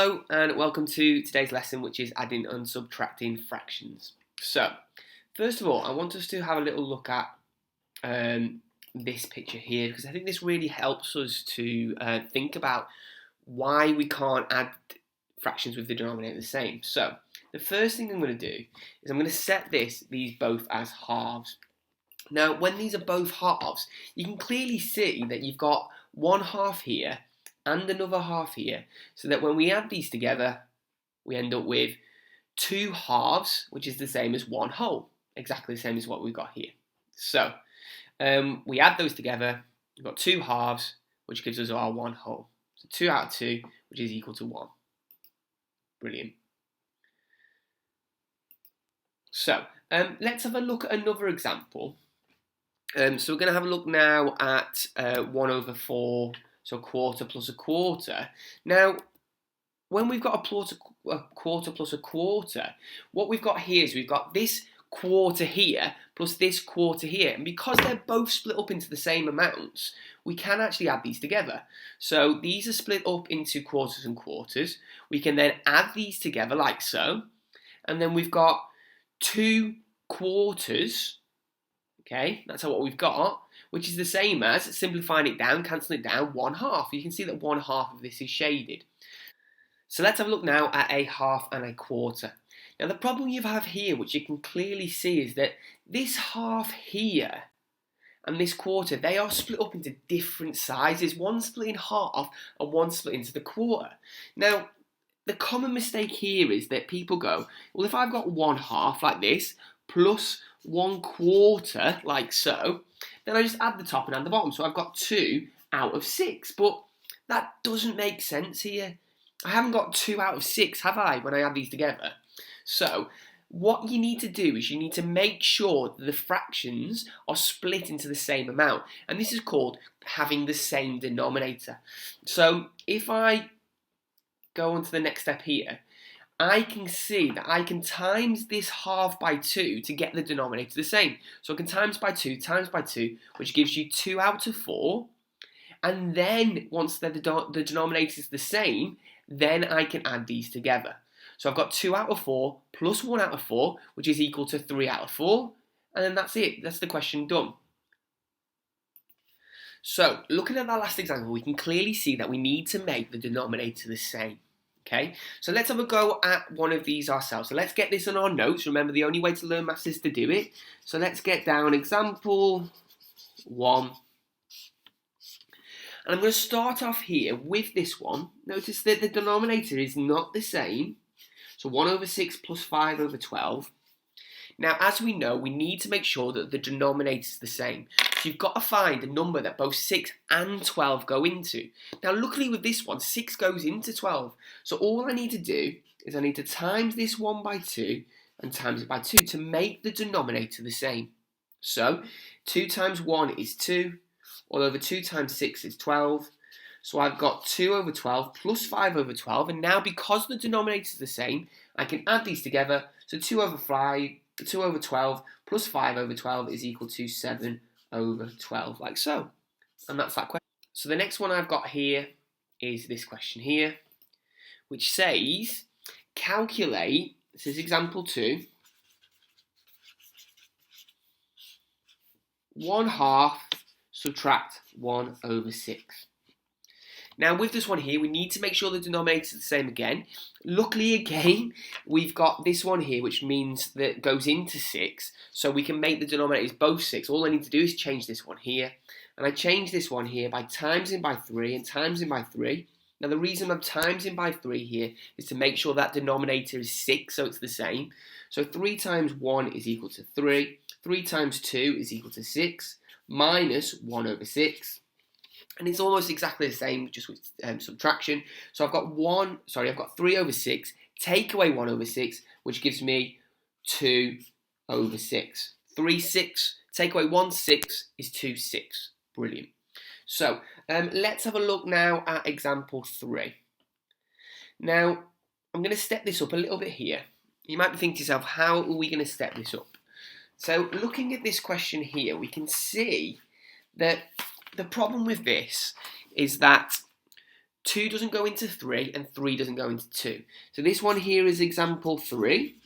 Hello and welcome to today's lesson, which is adding and subtracting fractions. So, first of all, I want us to have a little look at this picture here, because I think this really helps us to think about why we can't add fractions with the denominator the same. So, the first thing I'm going to do is I'm going to set these both as halves. Now, when these are both halves, you can clearly see that you've got one half here and another half here, so that when we add these together, we end up with two halves, which is the same as one whole, exactly the same as what we've got here. So, we add those together, we've got two halves, which gives us our one whole. So 2 out of 2, which is equal to 1. Brilliant. So, let's have a look at another example. So we're going to have a look now at 1 over 4, so a quarter plus a quarter. Now, when we've got a quarter plus a quarter, what we've got here is we've got this quarter here plus this quarter here. And because they're both split up into the same amounts, we can actually add these together. So these are split up into quarters and quarters. We can then add these together like so. And then we've got 2 quarters. Okay, that's what we've got, which is the same as, simplifying it down, cancelling it down, 1/2. You can see that 1/2 of this is shaded. So let's have a look now at a half and a quarter. Now the problem you have here, which you can clearly see, is that this half here and this quarter, they are split up into different sizes. One split in half and one split into the quarter. Now, the common mistake here is that people go, well, if I've got 1/2 like this, plus 1/4 like so, then I just add the top and add the bottom. So I've got 2 out of 6, but that doesn't make sense here. I haven't got 2 out of 6, have I, when I add these together? So what you need to do is you need to make sure that the fractions are split into the same amount. And this is called having the same denominator. So if I go on to the next step here, I can see that I can times this half by 2 to get the denominator the same. So I can times by 2, which gives you 2 out of 4. And then once the denominator is the same, then I can add these together. So I've got 2 out of 4 plus 1 out of 4, which is equal to 3 out of 4. And then that's it. That's the question done. So looking at that last example, we can clearly see that we need to make the denominator the same. Okay, so let's have a go at one of these ourselves. So let's get this on our notes. Remember, the only way to learn maths is to do it. So let's get down example 1. And I'm going to start off here with this one. Notice that the denominator is not the same. So 1 over 6 plus 5 over 12. Now, as we know, we need to make sure that the denominator is the same. So you've got to find a number that both 6 and 12 go into. Now, luckily with this one, 6 goes into 12. So all I need to do is I need to times this 1 by 2 and times it by 2 to make the denominator the same. So 2 times 1 is 2. All over 2 times 6 is 12. So I've got 2 over 12 plus 5 over 12. And now because the denominator is the same, I can add these together. So 2 over 12 plus 5 over 12 is equal to 7 over 12, like so. And that's that question. So the next one I've got here is this question here, which says, calculate, this is example 2, 1/2 subtract 1 over 6. Now with this one here, we need to make sure the denominator is the same again. Luckily again, we've got this one here, which means that it goes into 6. So we can make the denominators both 6. All I need to do is change this one here. And I change this one here by timesing by 3 and timesing by 3. Now the reason I'm timesing by 3 here is to make sure that denominator is 6, so it's the same. So 3 times 1 is equal to 3. 3 times 2 is equal to 6. Minus 1 over 6. And it's almost exactly the same, just with subtraction. So I've got 3 over 6, take away 1 over 6, which gives me 2 over 6. 3, 6, take away 1, 6 is 2, 6. Brilliant. So let's have a look now at example 3. Now, I'm going to step this up a little bit here. You might be thinking to yourself, how are we going to step this up? So looking at this question here, we can see that the problem with this is that 2 doesn't go into 3 and 3 doesn't go into 2. So this one here is example 3.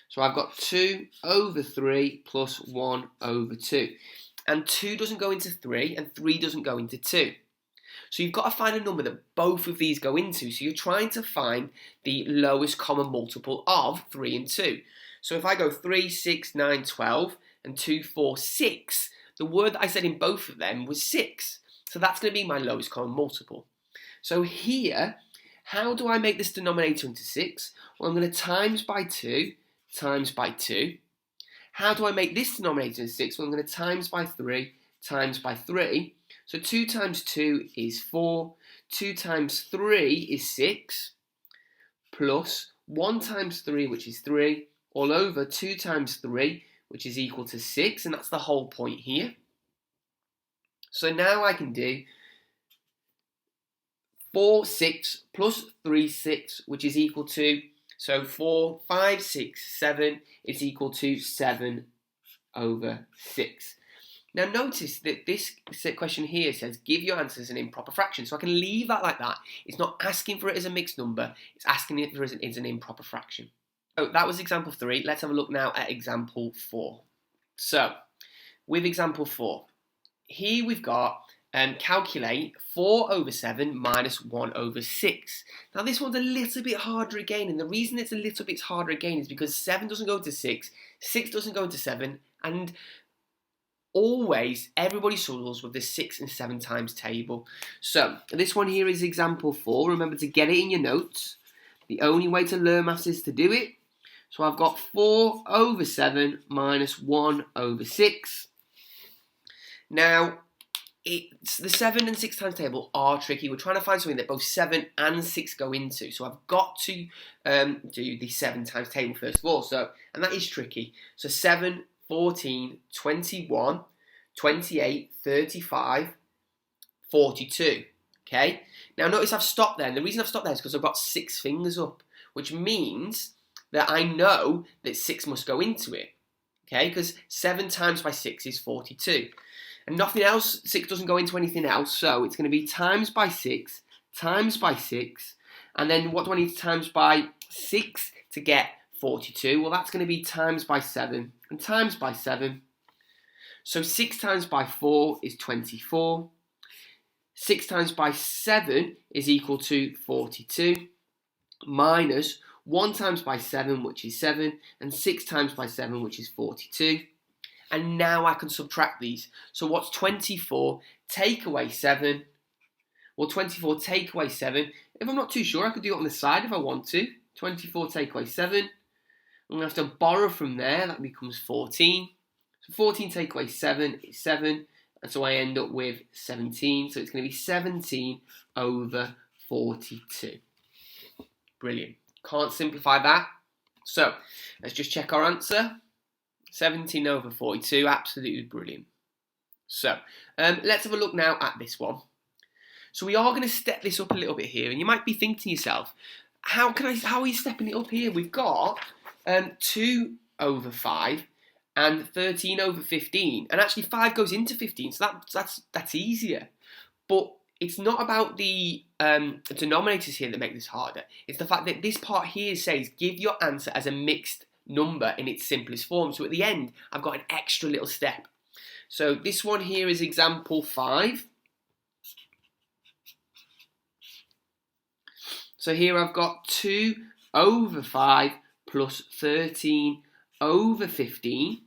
So I've got 2 over 3 plus 1 over 2. And 2 doesn't go into 3 and 3 doesn't go into 2. So you've got to find a number that both of these go into. So you're trying to find the lowest common multiple of 3 and 2. So if I go 3, 6, 9, 12 and 2, 4, 6, the word that I said in both of them was 6. So that's going to be my lowest common multiple. So here, how do I make this denominator into 6? Well, I'm going to times by 2, times by 2. How do I make this denominator into 6? Well, I'm going to times by 3, times by 3. So 2 times 2 is 4. 2 times 3 is 6. Plus 1 times 3, which is 3. All over 2 times 3, which is equal to 6. And that's the whole point here. So now I can do 4, 6 plus 3, 6, which is equal to, so 4, 5, 6, 7 is equal to 7 over 6. Now notice that this question here says give your answer as an improper fraction. So I can leave that like that. It's not asking for it as a mixed number. It's asking it for it as an improper fraction. So that was example 3. Let's have a look now at example 4. So with example 4, here we've got calculate 4 over 7 minus 1 over 6. Now this one's a little bit harder again, and the reason it's a little bit harder again is because 7 doesn't go into 6, 6 doesn't go into 7, and always everybody struggles with the 6 and 7 times table. So this one here is example 4. Remember to get it in your notes. The only way to learn maths is to do it. So I've got 4 over 7 minus 1 over 6. Now, the 7 and 6 times table are tricky. We're trying to find something that both 7 and 6 go into. So I've got to do the 7 times table first of all. And that is tricky. So 7, 14, 21, 28, 35, 42. Okay? Now notice I've stopped there. And the reason I've stopped there is because I've got 6 fingers up, which means that I know that 6 must go into it. Okay? Because 7 times by 6 is 42. And nothing else, 6 doesn't go into anything else, so it's going to be times by 6, and then what do I need to times by 6 to get 42? Well, that's going to be times by 7, and times by 7. So 6 times by 4 is 24. 6 times by 7 is equal to 42, minus 1 times by 7, which is 7, and 6 times by 7, which is 42. And now I can subtract these. So what's 24 take away 7? Well, 24 take away 7. If I'm not too sure, I could do it on the side if I want to. 24 take away 7. I'm going to have to borrow from there. That becomes 14. So 14 take away 7 is 7. And so I end up with 17. So it's going to be 17 over 42. Brilliant. Can't simplify that. So let's just check our answer. 17 over 42, absolutely brilliant. So, let's have a look now at this one. So we are going to step this up a little bit here, and you might be thinking to yourself, how are you stepping it up here? We've got 2 over 5 and 13 over 15, and actually 5 goes into 15, so that's easier. But it's not about the denominators here that make this harder. It's the fact that this part here says give your answer as a mixed number in its simplest form. So at the end, I've got an extra little step. So this one here is example 5. So here I've got 2 over 5 plus 13 over 15.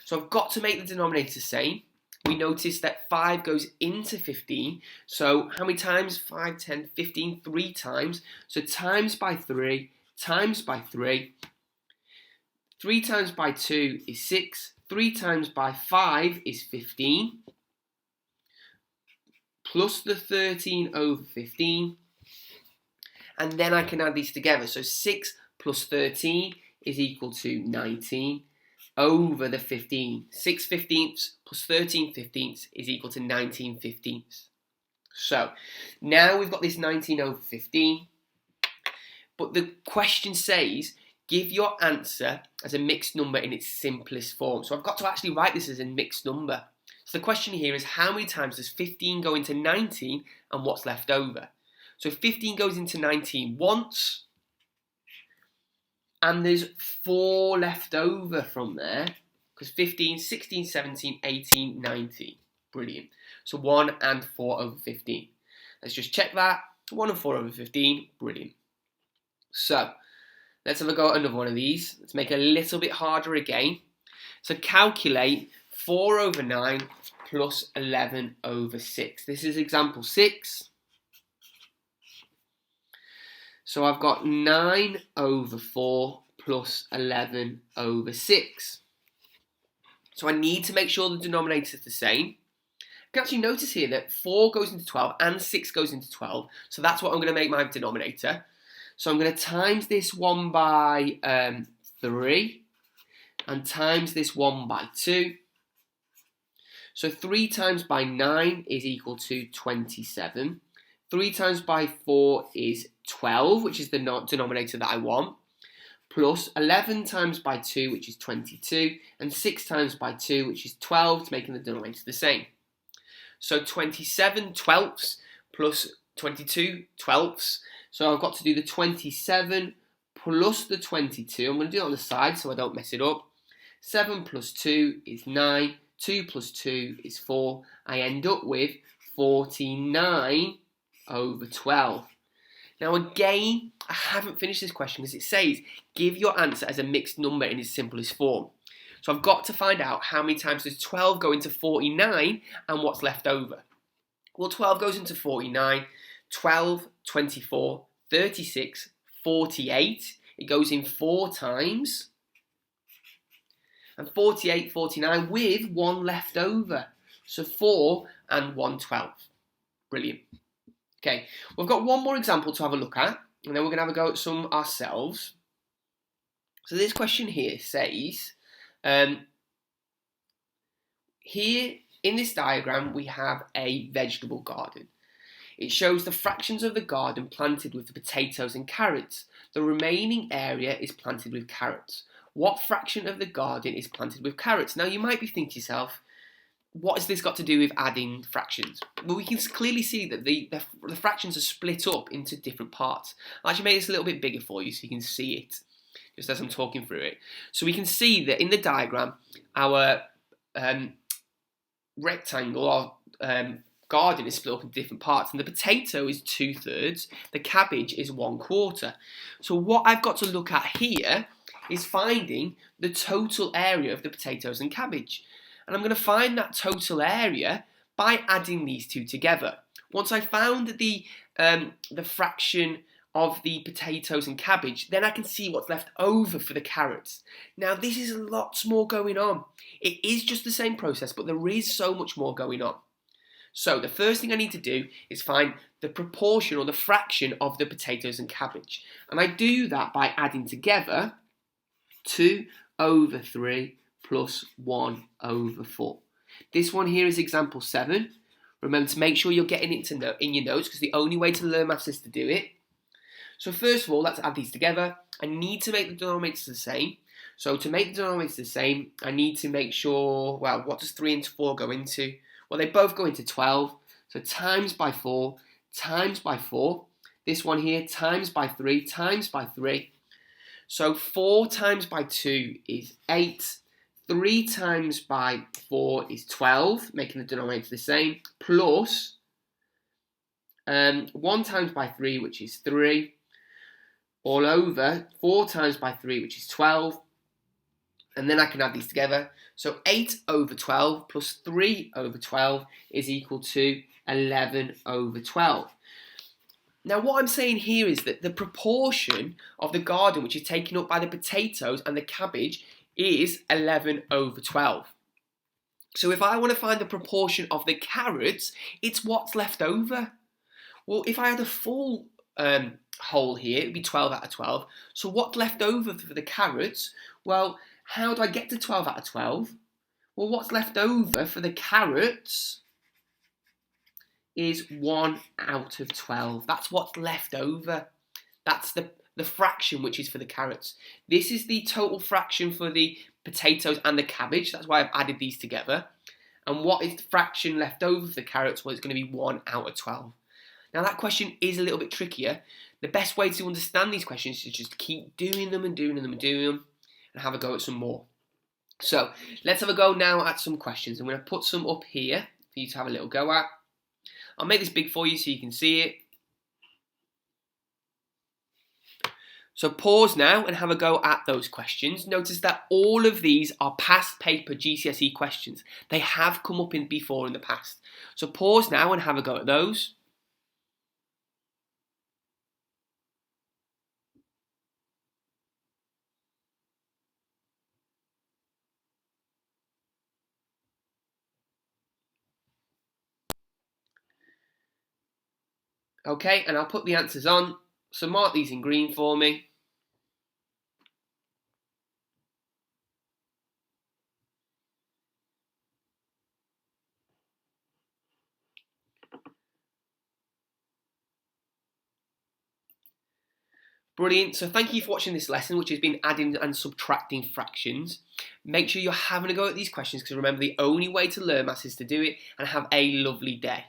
So I've got to make the denominator same. We notice that 5 goes into 15. So how many times? 5, 10, 15, 3 times. So times by 3, times by 3. 3 times by 2 is 6. 3 times by 5 is 15. Plus the 13 over 15. And then I can add these together. So 6 plus 13 is equal to 19 over the 15. 6 fifteenths plus 13 fifteenths is equal to 19 fifteenths. So now we've got this 19 over 15. But the question says, give your answer as a mixed number in its simplest form. So I've got to actually write this as a mixed number. So the question here is, how many times does 15 go into 19 and what's left over? So 15 goes into 19 once, and there's 4 left over from there, because 15, 16, 17, 18, 19. Brilliant. So 1 and 4 over 15. Let's just check that. 1 and 4 over 15. Brilliant. So let's have a go at another one of these. Let's make it a little bit harder again. So calculate 4 over 9 plus 11 over 6. This is example 6. So I've got 9 over 4 plus 11 over 6. So I need to make sure the denominator is the same. You can actually notice here that 4 goes into 12 and 6 goes into 12. So that's what I'm going to make my denominator. So I'm going to times this one by 3 and times this one by 2. So 3 times by 9 is equal to 27. 3 times by 4 is 12, which is the denominator that I want, plus 11 times by 2, which is 22, and 6 times by 2, which is 12, making the denominator the same. So 27 twelfths plus 22 twelfths. So I've got to do the 27 plus the 22. I'm going to do it on the side so I don't mess it up. 7 plus 2 is 9. 2 plus 2 is 4. I end up with 49 over 12. Now again, I haven't finished this question because it says give your answer as a mixed number in its simplest form. So I've got to find out how many times does 12 go into 49 and what's left over. Well, 12 goes into 49, 12, 24, 36, 48. It goes in 4 times. And 48, 49 with 1 left over. So 4 and 1 12. Brilliant. Okay, we've got one more example to have a look at, and then we're going to have a go at some ourselves. So this question here says, here in this diagram we have a vegetable garden. It shows the fractions of the garden planted with the potatoes and carrots. The remaining area is planted with carrots. What fraction of the garden is planted with carrots? Now you might be thinking to yourself, what has this got to do with adding fractions? Well, we can clearly see that the fractions are split up into different parts. I'll actually make this a little bit bigger for you so you can see it, just as I'm talking through it. So we can see that in the diagram, our rectangle or garden is split up into different parts, and the potato is 2/3, the cabbage is 1/4. So what I've got to look at here is finding the total area of the potatoes and cabbage. And I'm going to find that total area by adding these two together. Once I found the fraction of the potatoes and cabbage, then I can see what's left over for the carrots. Now this is lots more going on. It is just the same process, but there is so much more going on. So the first thing I need to do is find the proportion or the fraction of the potatoes and cabbage. And I do that by adding together 2 over 3 plus 1 over 4. This one here is example 7. Remember to make sure you're getting it in your notes, because the only way to learn maths is to do it. So first of all, let's add these together. I need to make the denominators the same. So to make the denominators the same, I need to make sure, well, what does 3 into 4 go into? Well, they both go into 12. So times by 4, times by 4. This one here, times by 3, times by 3. So 4 times by 2 is 8. 3 times by 4 is 12, making the denominator the same, plus 1 times by 3, which is 3, all over 4 times by 3, which is 12, and then I can add these together. So 8 over 12 plus 3 over 12 is equal to 11 over 12. Now what I'm saying here is that the proportion of the garden which is taken up by the potatoes and the cabbage is 11 over 12. So if I want to find the proportion of the carrots, it's what's left over. Well, if I had a full whole here, it would be 12 out of 12. So what's left over for the carrots? Well, how do I get to 12 out of 12? Well, what's left over for the carrots is 1 out of 12. That's what's left over. That's the fraction which is for the carrots. This is the total fraction for the potatoes and the cabbage. That's why I've added these together. And what is the fraction left over for the carrots? Well, it's going to be 1 out of 12. Now that question is a little bit trickier. The best way to understand these questions is just keep doing them and doing them and doing them and have a go at some more. So let's have a go now at some questions. I'm going to put some up here for you to have a little go at. I'll make this big for you so you can see it. So pause now and have a go at those questions. Notice that all of these are past paper GCSE questions. They have come up before in the past. So pause now and have a go at those. Okay, and I'll put the answers on. So mark these in green for me. Brilliant. So thank you for watching this lesson, which has been adding and subtracting fractions. Make sure you're having a go at these questions because remember, the only way to learn maths is to do it, and have a lovely day.